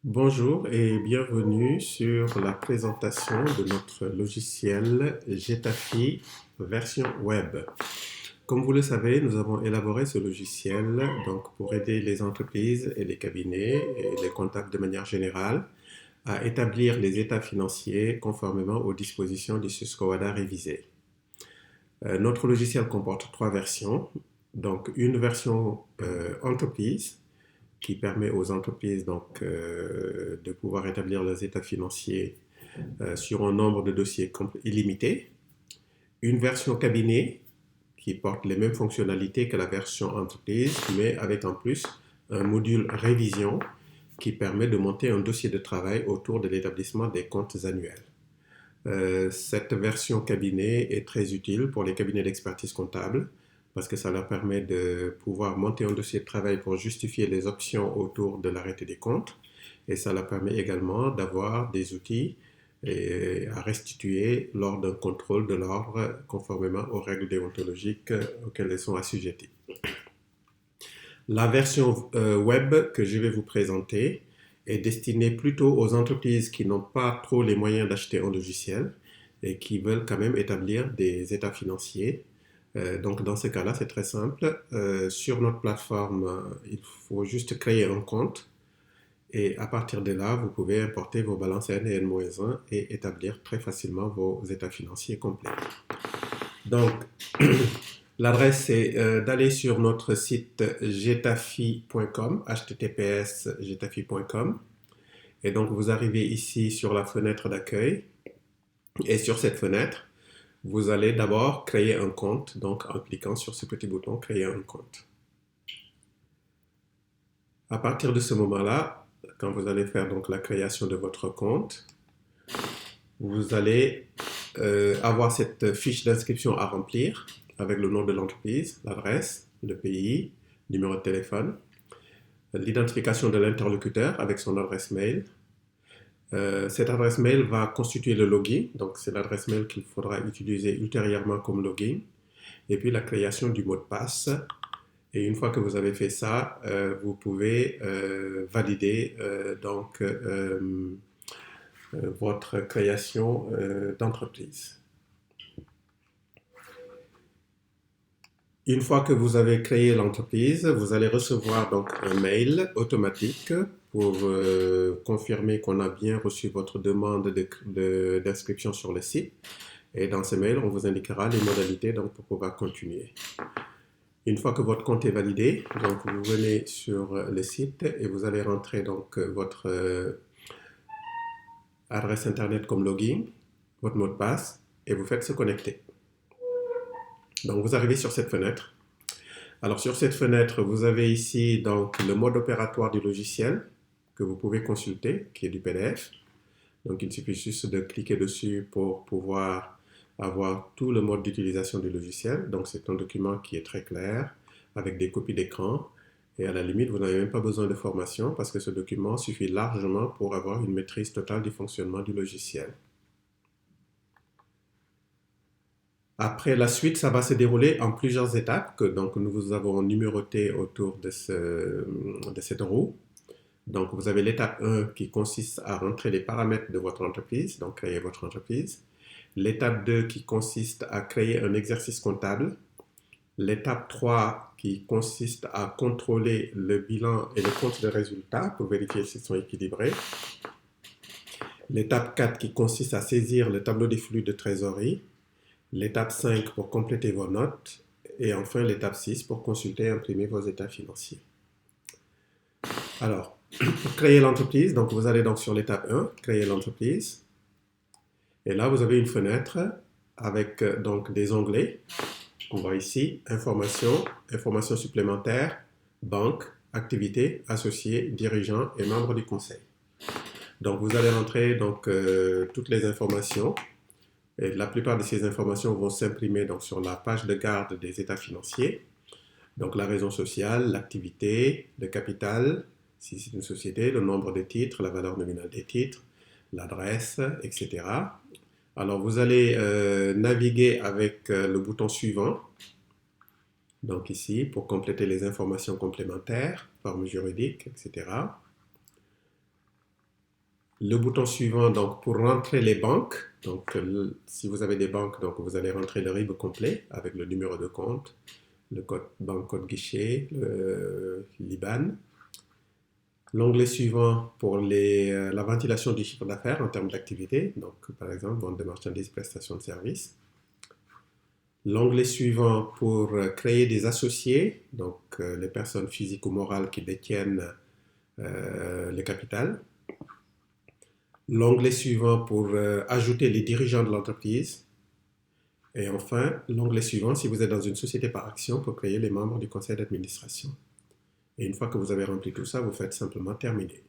Bonjour et bienvenue sur la présentation de notre logiciel Getafi version web. Comme vous le savez, nous avons élaboré ce logiciel pour aider les entreprises et les cabinets et les comptables de manière générale à établir les états financiers conformément aux dispositions du SUS-COADA révisé. Notre logiciel comporte trois versions. Donc une version entreprise qui permet aux entreprises de pouvoir établir leurs états financiers sur un nombre de dossiers illimité. Une version cabinet qui porte les mêmes fonctionnalités que la version entreprise, mais avec en plus un module révision qui permet de monter un dossier de travail autour de l'établissement des comptes annuels. Cette version cabinet est très utile pour les cabinets d'expertise comptable parce que ça leur permet de pouvoir monter un dossier de travail pour justifier les options autour de l'arrêté des comptes et ça leur permet également d'avoir des outils à restituer lors d'un contrôle de l'ordre conformément aux règles déontologiques auxquelles elles sont assujetties. La version web que je vais vous présenter est destinée plutôt aux entreprises qui n'ont pas trop les moyens d'acheter un logiciel et qui veulent quand même établir des états financiers. Donc dans ce cas-là, c'est très simple. Sur notre plateforme, il faut juste créer un compte et à partir de là, vous pouvez importer vos balances N et N-1 et établir très facilement vos états financiers complets. Donc, l'adresse c'est d'aller sur notre site getafi.com, https getafi.com. Et donc, vous arrivez ici sur la fenêtre d'accueil. Et sur cette fenêtre, vous allez d'abord créer un compte, donc en cliquant sur ce petit bouton créer un compte. À partir de ce moment-là, quand vous allez faire donc la création de votre compte, vous allez avoir cette fiche d'inscription à remplir avec le nom de l'entreprise, l'adresse, le pays, le numéro de téléphone, l'identification de l'interlocuteur avec son adresse mail. Cette adresse mail va constituer le login, donc c'est l'adresse mail qu'il faudra utiliser ultérieurement comme login, et puis la création du mot de passe. Et une fois que vous avez fait ça, vous pouvez valider votre création d'entreprise. Une fois que vous avez créé l'entreprise, vous allez recevoir donc un mail automatique pour confirmer qu'on a bien reçu votre demande d'inscription sur le site. Et dans ce mail, on vous indiquera les modalités pour pouvoir continuer. Une fois que votre compte est validé, donc vous venez sur le site et vous allez rentrer votre adresse internet comme login, votre mot de passe et vous faites se connecter. Donc vous arrivez sur cette fenêtre. Alors sur cette fenêtre, vous avez ici donc le mode opératoire du logiciel que vous pouvez consulter, qui est du PDF. Donc il suffit juste de cliquer dessus pour pouvoir avoir tout le mode d'utilisation du logiciel. Donc c'est un document qui est très clair, avec des copies d'écran. Et à la limite, vous n'avez même pas besoin de formation parce que ce document suffit largement pour avoir une maîtrise totale du fonctionnement du logiciel. Après la suite, ça va se dérouler en plusieurs étapes que donc nous vous avons numérotées autour de cette roue. Donc vous avez l'étape 1 qui consiste à rentrer les paramètres de votre entreprise, donc créer votre entreprise. L'étape 2 qui consiste à créer un exercice comptable. L'étape 3 qui consiste à contrôler le bilan et le compte de résultats pour vérifier s'ils sont équilibrés. L'étape 4 qui consiste à saisir le tableau des flux de trésorerie. L'étape 5 pour compléter vos notes. Et enfin l'étape 6 pour consulter et imprimer vos états financiers. Alors, pour créer l'entreprise, donc vous allez donc sur l'étape 1, créer l'entreprise. Et là, vous avez une fenêtre avec donc des onglets. On voit ici informations, informations supplémentaires, banque, activités, associés, dirigeants et membres du conseil. Donc vous allez rentrer toutes les informations. Et la plupart de ces informations vont s'imprimer sur la page de garde des états financiers. Donc la raison sociale, l'activité, le capital, si c'est une société, le nombre de titres, la valeur nominale des titres, l'adresse, etc. Alors vous allez naviguer avec le bouton suivant. Donc ici, pour compléter les informations complémentaires, forme juridique, etc. Le bouton suivant, donc pour rentrer les banques, donc si vous avez des banques, donc vous allez rentrer le RIB complet avec le numéro de compte, le code banque, code guichet, l'IBAN. L'onglet suivant pour la ventilation du chiffre d'affaires en termes d'activité, donc par exemple vente de marchandises, prestations de services. L'onglet suivant pour créer des associés, donc les personnes physiques ou morales qui détiennent le capital. L'onglet suivant pour ajouter les dirigeants de l'entreprise. Et enfin, l'onglet suivant si vous êtes dans une société par action pour créer les membres du conseil d'administration. Et une fois que vous avez rempli tout ça, vous faites simplement terminer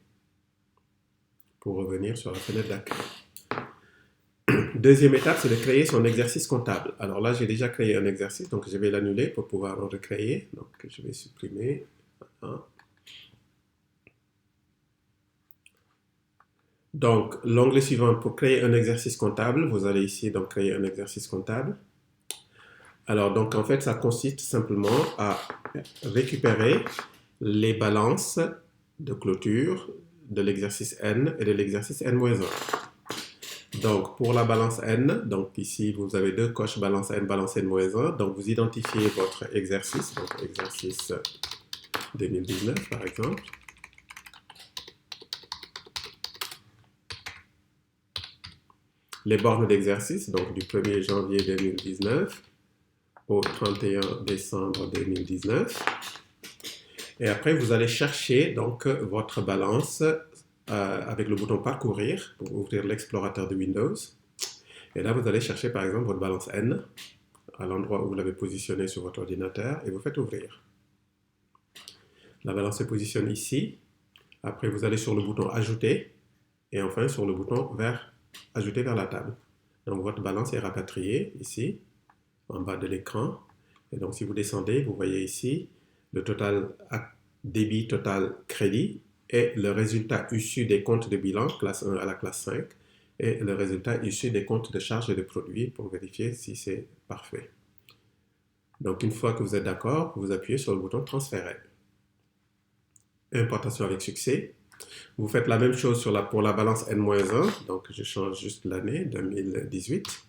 pour revenir sur la fenêtre d'accueil. Deuxième étape, c'est de créer son exercice comptable. Alors là, j'ai déjà créé un exercice, donc je vais l'annuler pour pouvoir en recréer. Donc je vais supprimer. Voilà. Donc l'onglet suivant, pour créer un exercice comptable, vous allez ici donc créer un exercice comptable. Alors donc en fait, ça consiste simplement à récupérer les balances de clôture de l'exercice N et de l'exercice N-1. Donc, pour la balance N, donc ici, vous avez deux coches balance N-1. Donc, vous identifiez votre exercice, donc exercice 2019, par exemple. Les bornes d'exercice, donc du 1er janvier 2019 au 31 décembre 2019. Et après, vous allez chercher donc votre balance avec le bouton parcourir pour ouvrir l'explorateur de Windows. Et là, vous allez chercher par exemple votre balance N à l'endroit où vous l'avez positionné sur votre ordinateur et vous faites ouvrir. La balance se positionne ici. Après, vous allez sur le bouton ajouter et enfin sur le bouton ajouter vers la table. Donc, votre balance est rapatriée ici, en bas de l'écran. Et donc, si vous descendez, vous voyez ici le total débit, total crédit et le résultat issu des comptes de bilan, classe 1 à la classe 5, et le résultat issu des comptes de charges et de produits pour vérifier si c'est parfait. Donc, une fois que vous êtes d'accord, vous appuyez sur le bouton transférer. Importation avec succès. Vous faites la même chose pour la balance N-1, donc je change juste l'année 2018.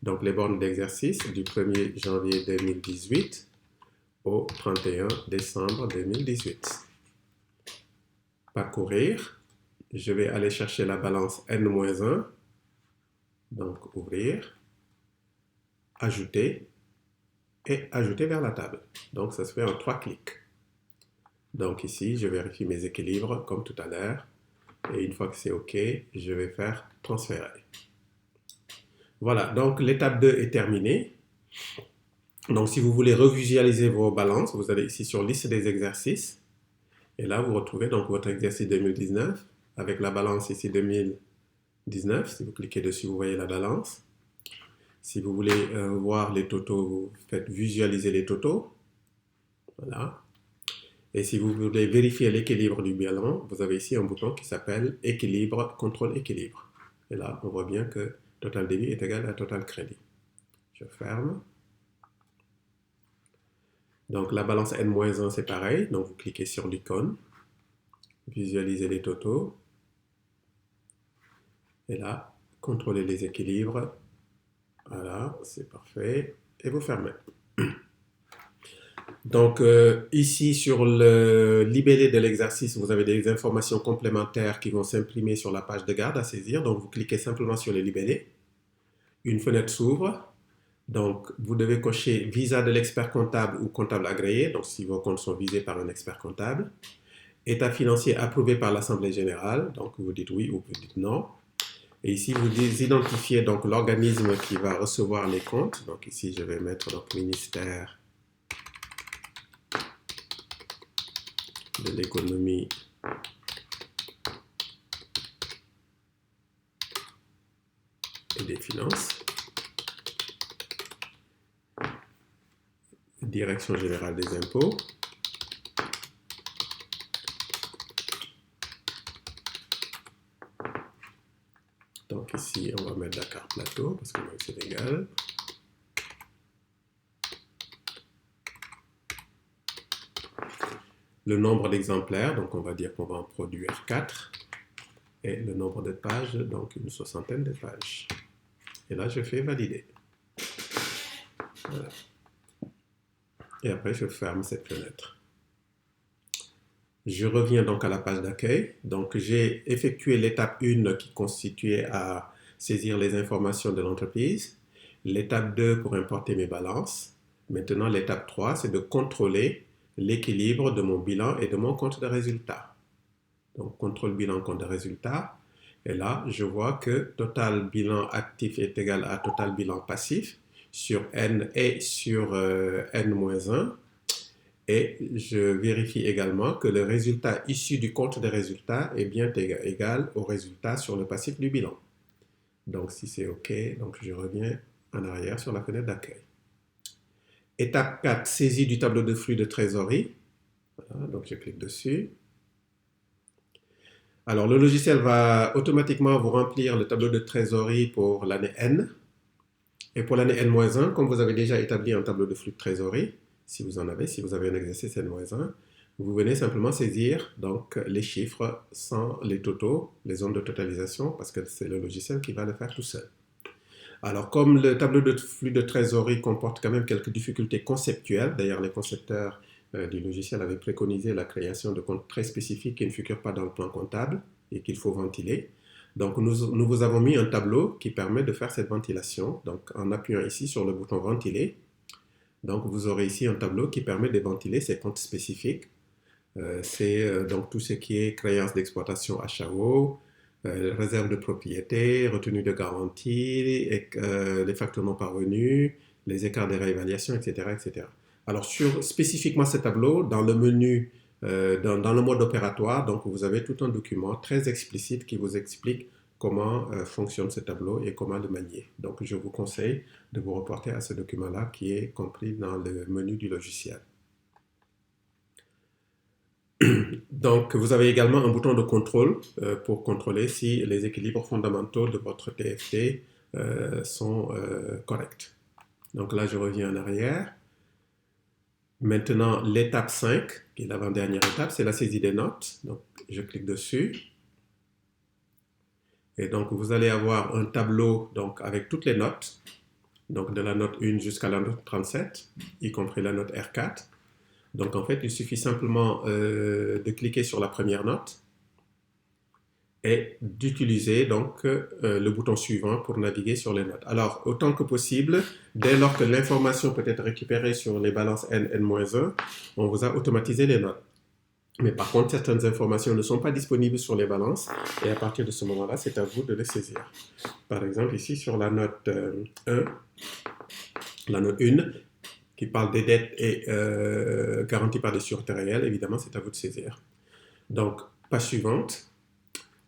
Donc les bornes d'exercice du 1er janvier 2018 au 31 décembre 2018. Parcourir, je vais aller chercher la balance N-1, donc ouvrir, ajouter et ajouter vers la table. Donc ça se fait en 3 clics. Donc ici, je vérifie mes équilibres comme tout à l'heure. Et une fois que c'est OK, je vais faire transférer. Voilà, donc l'étape 2 est terminée. Donc si vous voulez revisualiser vos balances, vous allez ici sur liste des exercices. Et là, vous retrouvez donc votre exercice 2019 avec la balance ici 2019. Si vous cliquez dessus, vous voyez la balance. Si vous voulez voir les totaux, vous faites visualiser les totaux. Voilà. Et si vous voulez vérifier l'équilibre du bilan, vous avez ici un bouton qui s'appelle équilibre, contrôle équilibre. Et là, on voit bien que total débit est égal à total crédit. Je ferme. Donc la balance N-1, c'est pareil. Donc vous cliquez sur l'icône, visualisez les totaux. Et là, contrôlez les équilibres. Voilà, c'est parfait. Et vous fermez. Donc ici sur le libellé de l'exercice, vous avez des informations complémentaires qui vont s'imprimer sur la page de garde à saisir. Donc vous cliquez simplement sur le libellé. Une fenêtre s'ouvre. Donc vous devez cocher visa de l'expert comptable ou comptable agréé. Donc si vos comptes sont visés par un expert comptable. État financier approuvé par l'Assemblée générale. Donc vous dites oui ou vous dites non. Et ici vous identifiez donc l'organisme qui va recevoir les comptes. Donc ici je vais mettre donc ministère de l'économie et des finances, Direction générale des impôts, donc ici on va mettre Dakar Plateau parce que c'est légal. Le nombre d'exemplaires, donc on va dire qu'on va en produire 4. et le nombre de pages, donc une soixantaine de pages. Et là, je fais valider. Voilà. Et après, je ferme cette fenêtre. Je reviens donc à la page d'accueil. Donc, j'ai effectué l'étape 1 qui constituait à saisir les informations de l'entreprise. L'étape 2 pour importer mes balances. Maintenant, l'étape 3, c'est de contrôler l'équilibre de mon bilan et de mon compte de résultat. Donc, contrôle bilan, compte de résultat. Et là, je vois que total bilan actif est égal à total bilan passif sur N et sur N-1. Et je vérifie également que le résultat issu du compte de résultat est bien égal au résultat sur le passif du bilan. Donc, si c'est OK, donc je reviens en arrière sur la fenêtre d'accueil. Étape 4, saisie du tableau de flux de trésorerie. Voilà, donc je clique dessus. Alors, le logiciel va automatiquement vous remplir le tableau de trésorerie pour l'année N. Et pour l'année N-1, comme vous avez déjà établi un tableau de flux de trésorerie, si vous en avez, si vous avez un exercice N-1, vous venez simplement saisir donc, les chiffres sans les totaux, les zones de totalisation, parce que c'est le logiciel qui va le faire tout seul. Alors, comme le tableau de flux de trésorerie comporte quand même quelques difficultés conceptuelles, d'ailleurs les concepteurs du logiciel avaient préconisé la création de comptes très spécifiques qui ne figurent pas dans le plan comptable et qu'il faut ventiler. Donc, nous vous avons mis un tableau qui permet de faire cette ventilation. Donc, en appuyant ici sur le bouton ventiler, donc vous aurez ici un tableau qui permet de ventiler ces comptes spécifiques. C'est donc tout ce qui est créance d'exploitation HAO, réserve de propriété, retenue de garantie, les factures non parvenus, les écarts de réévaluation, etc., etc. Alors, sur spécifiquement ce tableau, dans le menu, dans le mode opératoire, donc vous avez tout un document très explicite qui vous explique comment fonctionne ce tableau et comment le manier. Donc, je vous conseille de vous reporter à ce document-là qui est compris dans le menu du logiciel. Donc, vous avez également un bouton de contrôle pour contrôler si les équilibres fondamentaux de votre TFT sont corrects. Donc là, je reviens en arrière. Maintenant, l'étape 5, qui est l'avant-dernière étape, c'est la saisie des notes. Donc, je clique dessus. Et donc, vous allez avoir un tableau donc, avec toutes les notes, donc de la note 1 jusqu'à la note 37, y compris la note R4. Donc, en fait, il suffit simplement de cliquer sur la première note et d'utiliser donc le bouton suivant pour naviguer sur les notes. Alors, autant que possible, dès lors que l'information peut être récupérée sur les balances N, N-1, on vous a automatisé les notes. Mais par contre, certaines informations ne sont pas disponibles sur les balances et à partir de ce moment-là, c'est à vous de les saisir. Par exemple, ici sur la note 1, la note 1, qui parle des dettes et garanties par des sûretés réelles, évidemment, c'est à vous de saisir. Donc, page suivante.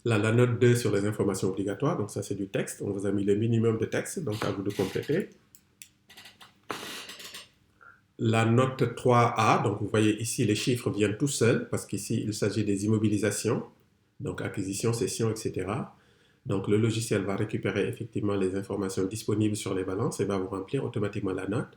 Là, la note 2 sur les informations obligatoires, donc ça c'est du texte, on vous a mis le minimum de texte, donc à vous de compléter. La note 3A, donc vous voyez ici les chiffres viennent tout seuls, parce qu'ici il s'agit des immobilisations, donc acquisition, cession, etc. Donc le logiciel va récupérer effectivement les informations disponibles sur les balances et va vous remplir automatiquement la note.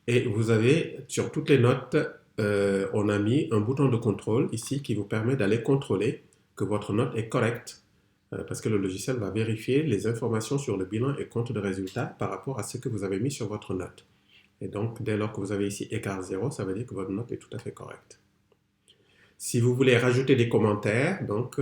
Et vous avez, sur toutes les notes, on a mis un bouton de contrôle ici qui vous permet d'aller contrôler que votre note est correcte, parce que le logiciel va vérifier les informations sur le bilan et compte de résultat par rapport à ce que vous avez mis sur votre note. Et donc, dès lors que vous avez ici écart 0, ça veut dire que votre note est tout à fait correcte. Si vous voulez rajouter des commentaires, donc,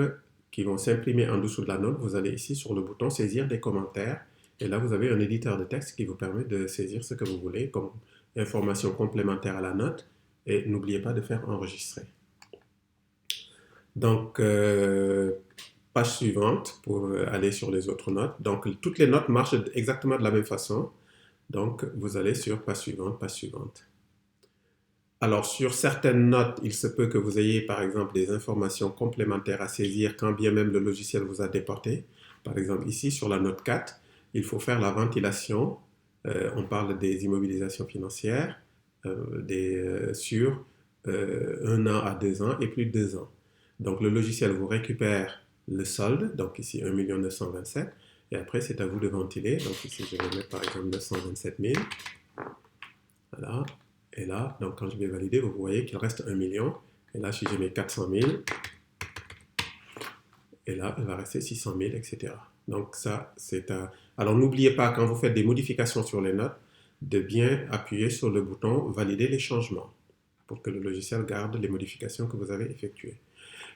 qui vont s'imprimer en dessous de la note, vous allez ici sur le bouton saisir des commentaires. Et là, vous avez un éditeur de texte qui vous permet de saisir ce que vous voulez comme information complémentaire à la note. Et n'oubliez pas de faire enregistrer. Donc, page suivante pour aller sur les autres notes. Donc, toutes les notes marchent exactement de la même façon. Donc, vous allez sur page suivante, page suivante. Alors, sur certaines notes, il se peut que vous ayez, par exemple, des informations complémentaires à saisir quand bien même le logiciel vous a déporté. Par exemple, ici, sur la note 4, il faut faire la ventilation. On parle des immobilisations financières sur 1 an à 2 ans et plus de 2 ans. Donc, le logiciel vous récupère le solde, donc ici 1 927 000, et après, c'est à vous de ventiler. Donc, ici, je vais mettre par exemple 927 000. Voilà. Et là, donc, quand je vais valider, vous voyez qu'il reste 1 million. Et là, si je mets 400 000, et là, il va rester 600 000, etc. Donc ça, c'est un... Alors n'oubliez pas, quand vous faites des modifications sur les notes, de bien appuyer sur le bouton «Valider les changements» pour que le logiciel garde les modifications que vous avez effectuées.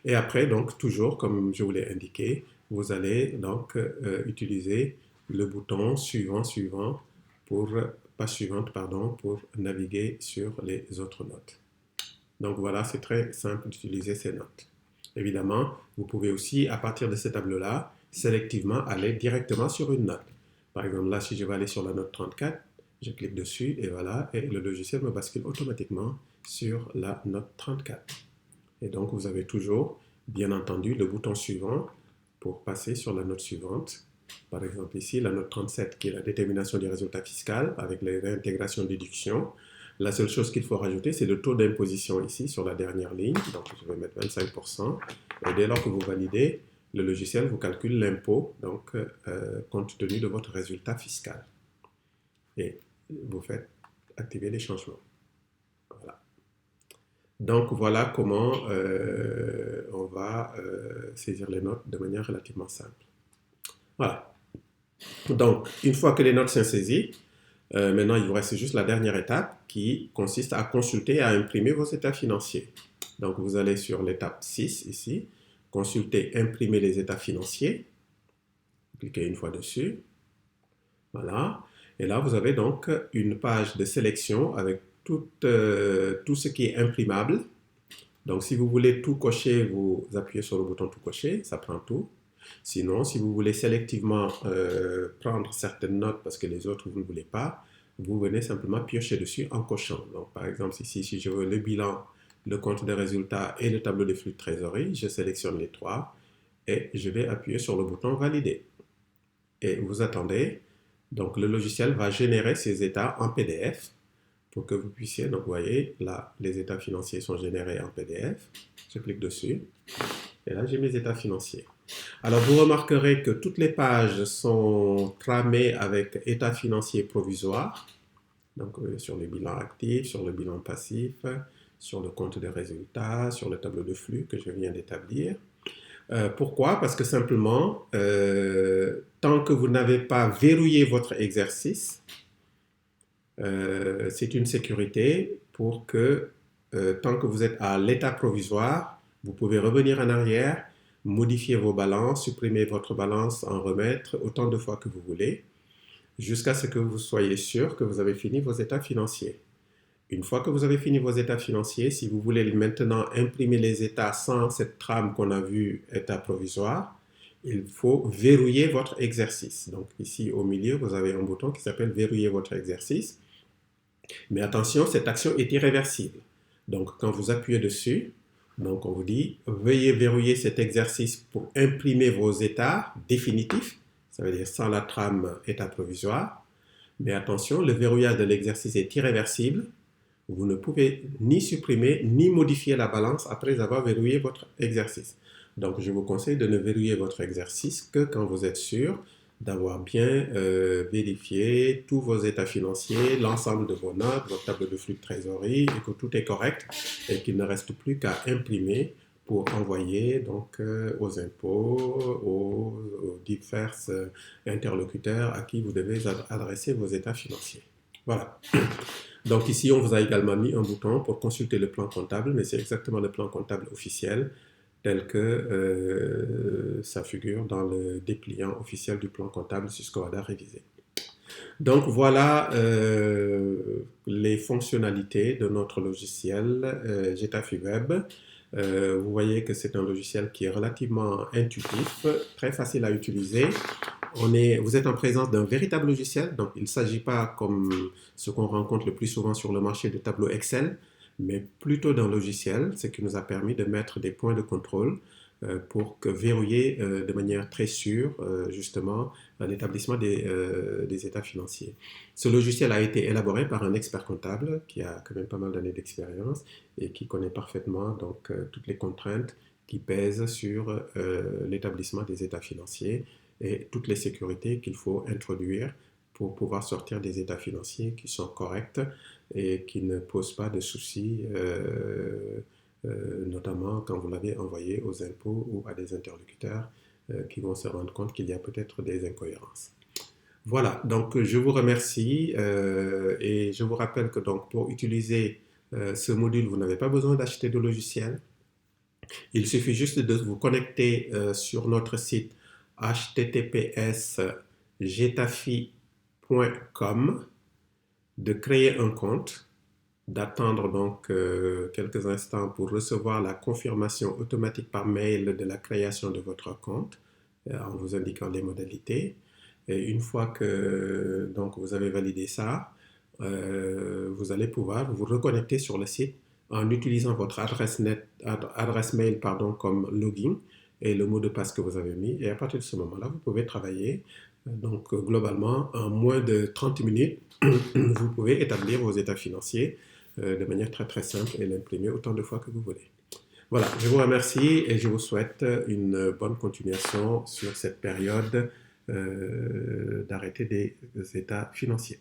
Et après, donc, toujours, comme je vous l'ai indiqué, vous allez donc utiliser le bouton suivant pour, pas suivante, pardon, pour naviguer sur les autres notes. Donc voilà, c'est très simple d'utiliser ces notes. Évidemment, vous pouvez aussi, à partir de ce tableau-là, sélectivement aller directement sur une note. Par exemple, là, si je vais aller sur la note 34, je clique dessus et voilà, et le logiciel me bascule automatiquement sur la note 34. Et donc, vous avez toujours, bien entendu, le bouton suivant pour passer sur la note suivante. Par exemple, ici, la note 37 qui est la détermination du résultat fiscal avec les réintégrations déductions. La seule chose qu'il faut rajouter, c'est le taux d'imposition ici sur la dernière ligne. Donc, je vais mettre 25%. Et dès lors que vous validez, le logiciel vous calcule l'impôt, donc compte tenu de votre résultat fiscal. Et vous faites activer les changements. Voilà. Donc, voilà comment on va saisir les notes de manière relativement simple. Voilà. Donc, une fois que les notes sont saisies, maintenant, il vous reste juste la dernière étape qui consiste à consulter et à imprimer vos états financiers. Donc, vous allez sur l'étape 6 ici, consulter, imprimer les états financiers. Cliquez une fois dessus. Voilà. Et là, vous avez donc une page de sélection avec tout ce qui est imprimable. Donc, si vous voulez tout cocher, vous appuyez sur le bouton tout cocher, ça prend tout. Sinon, si vous voulez sélectivement prendre certaines notes parce que les autres, vous ne voulez pas, vous venez simplement piocher dessus en cochant. Donc, par exemple, ici, si je veux le bilan, le compte de résultats et le tableau de flux de trésorerie, je sélectionne les trois et je vais appuyer sur le bouton valider. Et vous attendez. Donc, le logiciel va générer ces états en PDF pour que vous puissiez, donc vous voyez, là, les états financiers sont générés en PDF. Je clique dessus et là, j'ai mes états financiers. Alors, vous remarquerez que toutes les pages sont tramées avec état financier provisoire, donc sur le bilan actif, sur le bilan passif, sur le compte de résultats, sur le tableau de flux que je viens d'établir. Pourquoi? Parce que simplement, tant que vous n'avez pas verrouillé votre exercice, c'est une sécurité pour que, tant que vous êtes à l'état provisoire, vous pouvez revenir en arrière, modifier vos balances, supprimer votre balance, en remettre autant de fois que vous voulez, jusqu'à ce que vous soyez sûr que vous avez fini vos états financiers. Une fois que vous avez fini vos états financiers, si vous voulez maintenant imprimer les états sans cette trame qu'on a vue, état provisoire, il faut verrouiller votre exercice. Donc ici au milieu, vous avez un bouton qui s'appelle verrouiller votre exercice. Mais attention, cette action est irréversible. Donc quand vous appuyez dessus, donc on vous dit veuillez verrouiller cet exercice pour imprimer vos états définitifs, ça veut dire sans la trame état provisoire. Mais attention, le verrouillage de l'exercice est irréversible. Vous ne pouvez ni supprimer ni modifier la balance après avoir verrouillé votre exercice. Donc, je vous conseille de ne verrouiller votre exercice que quand vous êtes sûr d'avoir bien vérifié tous vos états financiers, l'ensemble de vos notes, votre tableau de flux de trésorerie et que tout est correct et qu'il ne reste plus qu'à imprimer pour envoyer donc aux impôts, aux divers interlocuteurs à qui vous devez adresser vos états financiers. Voilà. Donc ici, on vous a également mis un bouton pour consulter le plan comptable, mais c'est exactement le plan comptable officiel tel que ça figure dans le dépliant officiel du plan comptable Susquehanna révisé. Donc voilà les fonctionnalités de notre logiciel Getafe Web. Vous voyez que c'est un logiciel qui est relativement intuitif, très facile à utiliser. Vous êtes en présence d'un véritable logiciel, donc il ne s'agit pas comme ce qu'on rencontre le plus souvent sur le marché de tableaux Excel, mais plutôt d'un logiciel, ce qui nous a permis de mettre des points de contrôle pour verrouiller de manière très sûre justement l'établissement des états financiers. Ce logiciel a été élaboré par un expert comptable qui a quand même pas mal d'années d'expérience et qui connaît parfaitement donc toutes les contraintes qui pèsent sur l'établissement des états financiers et toutes les sécurités qu'il faut introduire pour pouvoir sortir des états financiers qui sont corrects et qui ne posent pas de soucis, notamment quand vous l'avez envoyé aux impôts ou à des interlocuteurs qui vont se rendre compte qu'il y a peut-être des incohérences. Voilà, donc je vous remercie et je vous rappelle que donc pour utiliser ce module, vous n'avez pas besoin d'acheter de logiciel. Il suffit juste de vous connecter sur notre site https://getafi.com, de créer un compte, d'attendre donc quelques instants pour recevoir la confirmation automatique par mail de la création de votre compte en vous indiquant les modalités. Et une fois que donc, vous avez validé ça, vous allez pouvoir vous reconnecter sur le site en utilisant votre adresse mail comme login et le mot de passe que vous avez mis. Et à partir de ce moment-là, vous pouvez travailler. Donc, globalement, en moins de 30 minutes, vous pouvez établir vos états financiers de manière très très simple et l'imprimer autant de fois que vous voulez. Voilà, je vous remercie et je vous souhaite une bonne continuation sur cette période d'arrêter des états financiers.